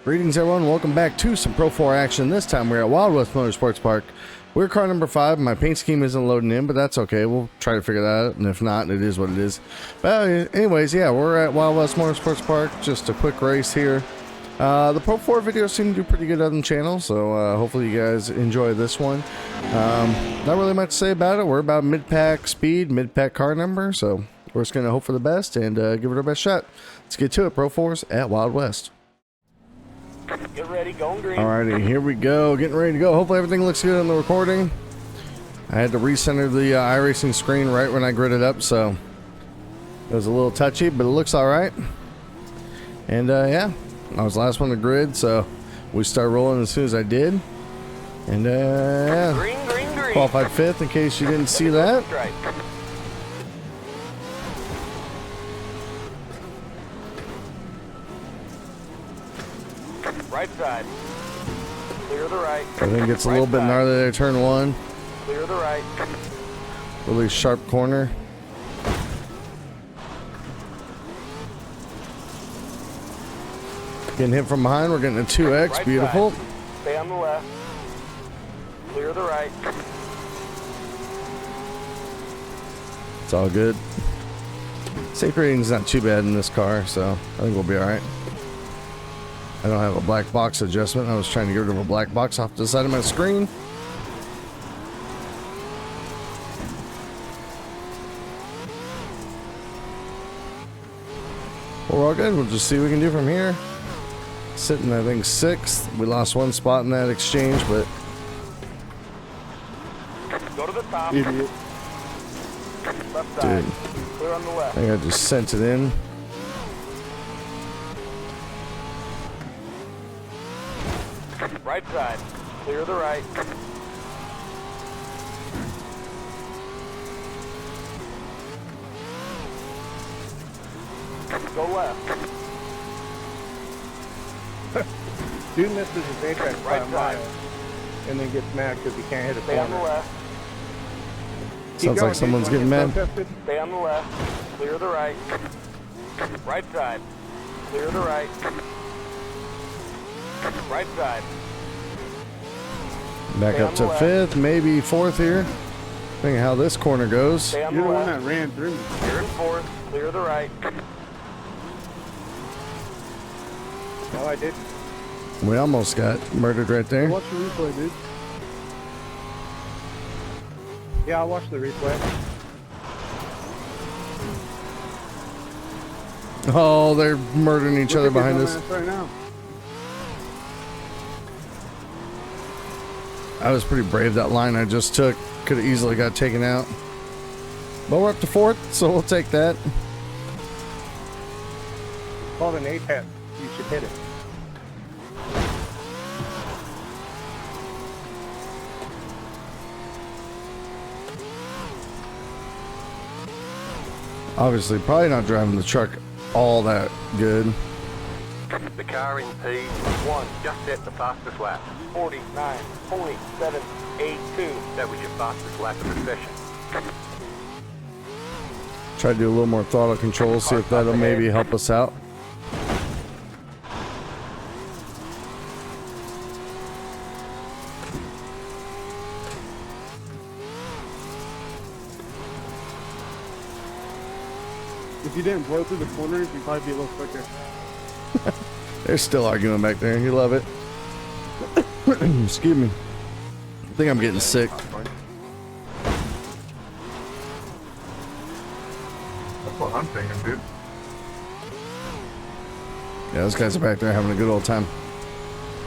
Greetings everyone, welcome back to some Pro 4 action. This time we're at Wild West Motorsports Park. We're car number 5. My paint scheme isn't loading in, but that's okay. We'll try to figure that out, and if not, it is what it is. But anyways, yeah, we're at Wild West Motorsports Park. Just a quick race here. The Pro 4 videos seem to do pretty good on the channel, so hopefully you guys enjoy this one. Not really much to say about it. We're about mid-pack speed, mid-pack car number, so we're just going to hope for the best and give it our best shot. Let's get to it. Pro 4s at Wild West. Get ready, going green. Alrighty, here we go. Getting ready to go. Hopefully everything looks good on the recording. I had to recenter the iRacing screen right when I gridded up, so it was a little touchy, but it looks alright. And yeah, I was the last one to grid, so we started rolling as soon as I did. And yeah, Green. qualified 5th in case you didn't see that. Right. Right side. Clear the right. Everything gets a little bit gnarly there, turn 1. Clear the right. Really sharp corner. Getting hit from behind, we're getting a 2X, Right beautiful. side. Stay on the left. Clear the right. It's all good. Safe rating's not too bad in this car, so I think we'll be alright. I don't have a black box adjustment. I was trying to get rid of a black box off the side of my screen. Well, we're all good. We'll just see what we can do from here. Sitting, I think, 6th. We lost 1 spot in that exchange, but... Go to the top. Idiot. Left side. Dude. Clear on the left. I think I just sent it in. Right side. Clear the right. Go left. Dude misses his apex by Right a side. mile and then gets mad because he can't hit a Stay on the corner. left. Sounds like someone's getting mad. Stay on the left. Clear the right. Right side. Clear the right. Right side. Back Stay up on to the left. 5th, maybe 4th here. Thinking how this corner goes. Stay on You're the the one left. that ran through me. You're in 4th. Clear the right. No, I didn't. We almost got murdered right there. Watch the replay, dude. Yeah, I'll watch the replay. Oh, they're murdering each other Look at behind this us. dumbass right now. I was pretty brave. That line I just took could have easily got taken out. But we're up to 4th, so we'll take that. It's called an apex. You should hit it. Obviously, probably not driving the truck all that good. The car in P1 just set the fastest lap. 49.782. That was your fastest lap of the session. Try to do a little more throttle control, see if that'll maybe help us out. If you didn't blow through the corners, you'd probably be a little quicker. They're still arguing back there. You love it. Excuse me. I think I'm getting sick. That's what I'm thinking, dude. Yeah, those guys are back there having a good old time.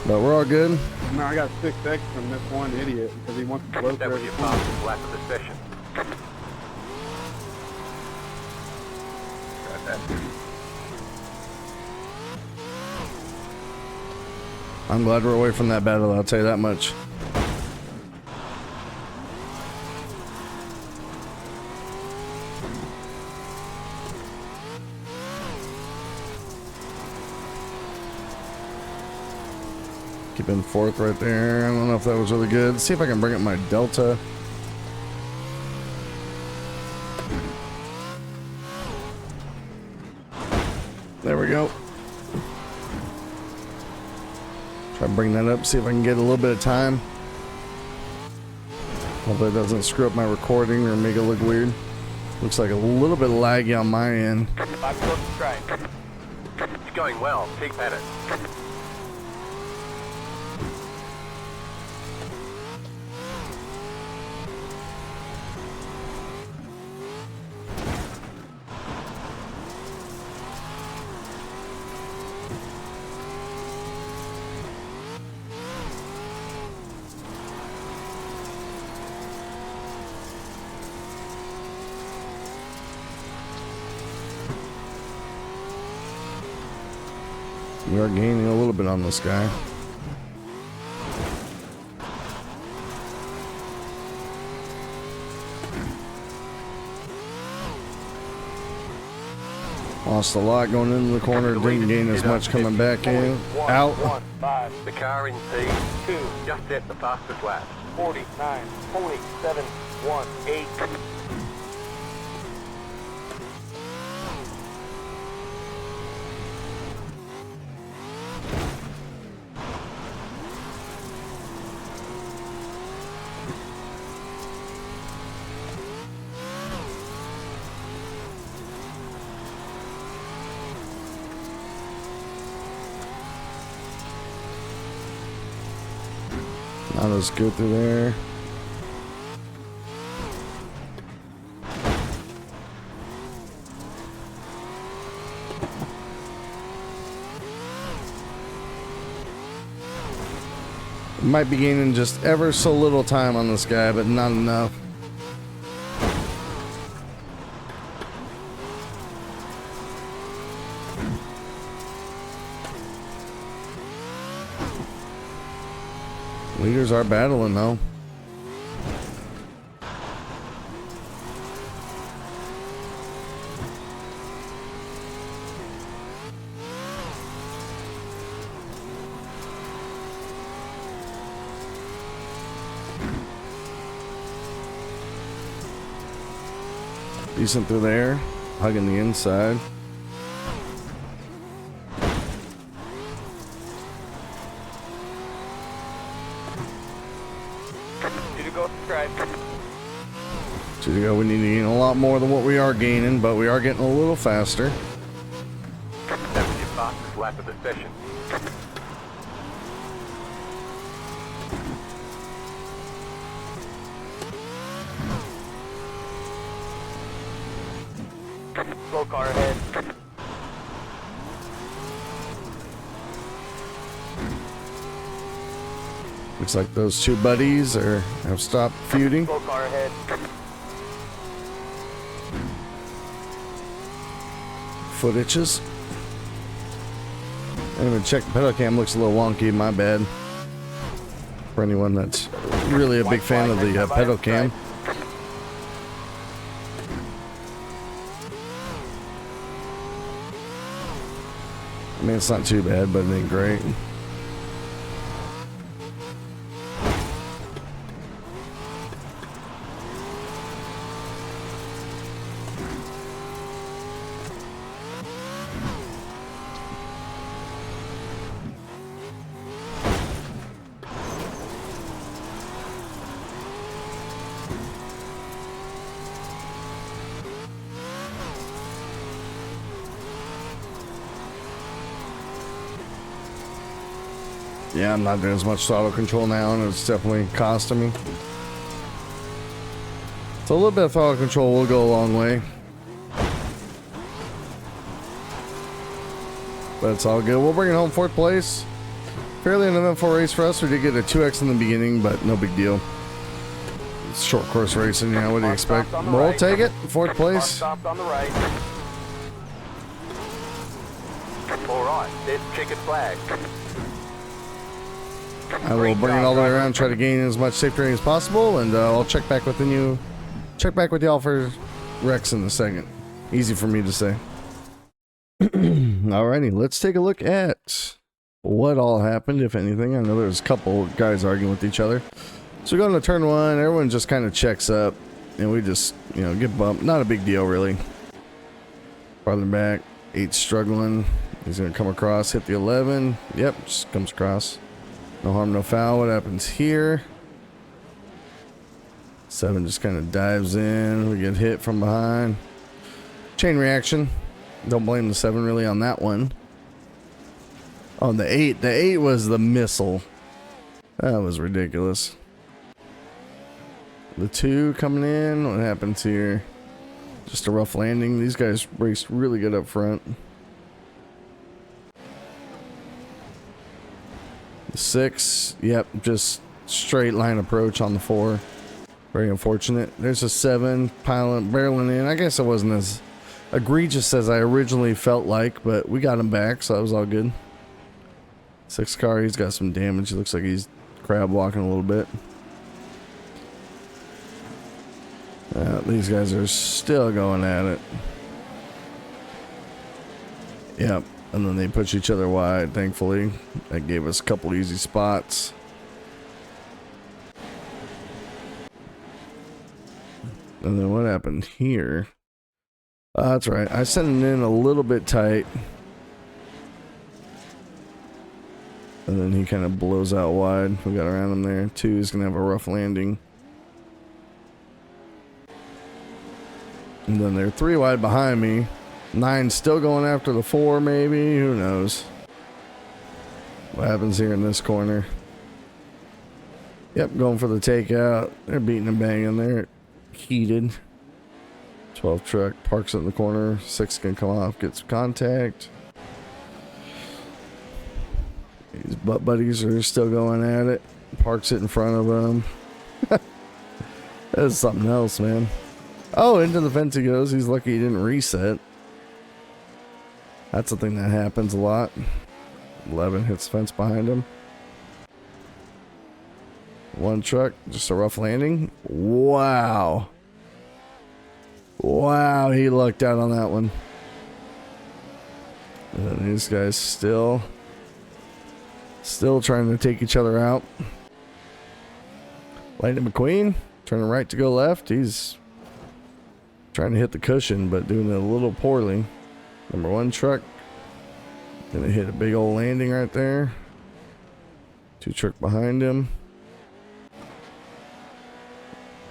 But we're all good. No, I got 6X from this one idiot because he wants to blow That through was every your corner. fastest lap of the session. Got that, dude. I'm glad we're away from that battle, I'll tell you that much. Keep in 4th right there. I don't know if that was really good. Let's see if I can bring up my Delta. There we go. Try to bring that up, see if I can get a little bit of time. Hopefully it doesn't screw up my recording or make it look weird. Looks like a little bit laggy on my end. 5 short strike. It's going well. Keep at it. We are gaining a little bit on this guy. Lost a lot going into the corner, didn't gain as much coming back in. Out. 5, The car in P2 2, just set the fastest lap. 49, 47, 1, 8. Not as good through there. Might be gaining just ever so little time on this guy, but not enough. Leaders are battling though. Decent through there, hugging the inside. So we need to gain a lot more than what we are gaining, but we are getting a little faster. That was your fastest lap of the session. Slow car ahead. Looks like those two buddies have stopped feuding. Slow car ahead. Foot itches. I didn't even check the pedal cam, looks a little wonky, my bad. For anyone that's really a big fan of the pedal cam. I mean, it's not too bad, but it ain't great. Yeah, I'm not doing as much throttle control now, and it's definitely costing me. So a little bit of throttle control will go a long way. But it's all good. We'll bring it home 4th place. Fairly an eventful race for us. We did get a 2x in the beginning, but no big deal. It's short course racing, yeah, what do you expect? We'll take it. 4th place. Stopped on the right. All right, there's checkered flag. I will bring it all the way around, try to gain as much safe rating as possible, and I'll check back with y'all for Rex in a second. Easy for me to say. Alrighty, let's take a look at what all happened, if anything. I know there's a couple guys arguing with each other. So we go into turn 1, everyone just kind of checks up, and we just, get bumped. Not a big deal, really. Farther back, 8's struggling. He's going to come across, hit the 11. Yep, just comes across. No harm, no foul. What happens here? 7 just kind of dives in. We get hit from behind. Chain reaction. Don't blame the 7 really on that one. Oh, the 8. The 8 was the missile. That was ridiculous. The 2 coming in. What happens here? Just a rough landing. These guys raced really good up front. The 6. Yep, just straight line approach on the 4. Very unfortunate. There's a 7 barreling in. I guess it wasn't as egregious as I originally felt like, but we got him back, so that was all good. 6 car, he's got some damage. He looks like he's crab walking a little bit. These guys are still going at it. Yep, and then they push each other wide, thankfully. That gave us a couple easy spots. And then what happened here? That's right. I sent it in a little bit tight. And then he kind of blows out wide. We got around him there. 2 is going to have a rough landing. And then they're 3 wide behind me. 9 still going after the 4 maybe. Who knows? What happens here in this corner? Yep, going for the takeout. They're beating and banging. They're heated. 12 truck parks in the corner. 6 can come off, gets contact. These butt buddies are still going at it. Parks it in front of them. That's something else, man. Oh, into the fence he goes. He's lucky he didn't reset. That's the thing that happens a lot. 11 hits the fence behind him. 1 truck, just a rough landing. Wow. Wow, he lucked out on that one. And these guys still trying to take each other out. Lightning McQueen, turning right to go left. He's trying to hit the cushion, but doing it a little poorly. Number 1 truck. Gonna hit a big old landing right there. 2 truck behind him.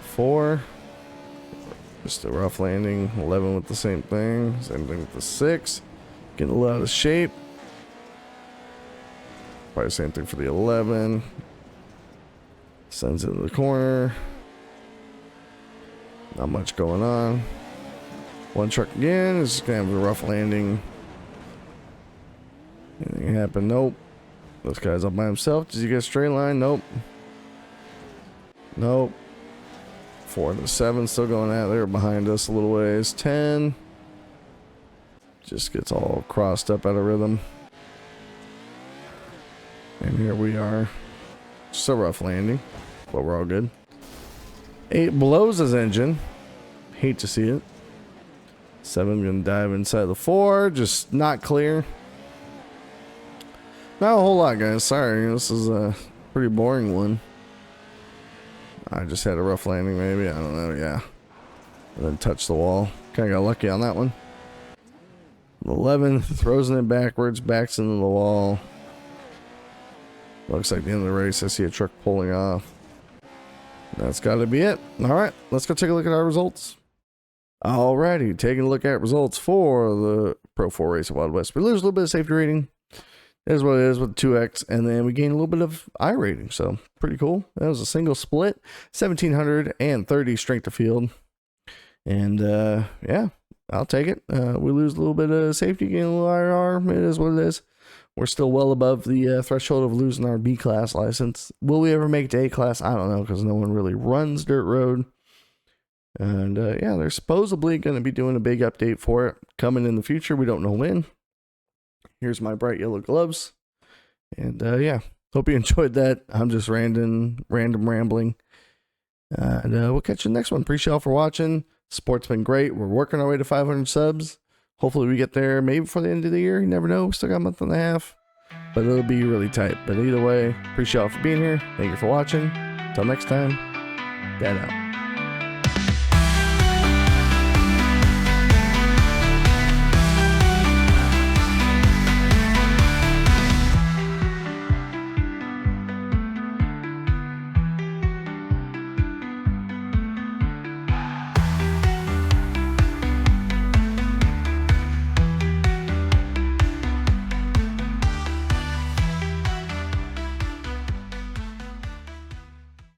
4. Just a rough landing. 11 with the same thing. Same thing with the 6. Getting a little out of shape. Probably same thing for the 11. Sends it into the corner. Not much going on. 1 truck again. It's just gonna have a rough landing. Anything happen? Nope. This guy's up by himself. Does he get a straight line? Nope. Nope. 4 and the 7 still going at it. They're behind us a little ways. 10. Just gets all crossed up out of rhythm. And here we are. Just a rough landing, but we're all good. 8 blows his engine. Hate to see it. 7 gonna dive inside the 4. Just not clear. Not a whole lot, guys. Sorry. This is a pretty boring one. I just had a rough landing, maybe. I don't know. Yeah. And then touched the wall. Kind of got lucky on that one. 11 throws it backwards, backs into the wall. Looks like the end of the race. I see a truck pulling off. That's got to be it. All right, let's go take a look at our results. Alrighty, taking a look at results for the Pro 4 race at Wild West. We lose a little bit of safety rating. That is what it is with 2X, and then we gain a little bit of I rating, so pretty cool. That was a single split, 1730 strength of field, and yeah, I'll take it. We lose a little bit of safety, gain a little IR. It is what it is. We're still well above the threshold of losing our B class license. Will we ever make it to A class? I don't know, because no one really runs dirt road. And yeah, they're supposedly going to be doing a big update for it coming in the future. We don't know when. Here's my bright yellow gloves. And yeah, hope you enjoyed that. I'm just random rambling. And we'll catch you in the next one. Appreciate y'all for watching. Support's been great. We're working our way to 500 subs. Hopefully we get there maybe before the end of the year. You never know. We still got a month and a half. But it'll be really tight. But either way, appreciate y'all for being here. Thank you for watching. Until next time, Dad out.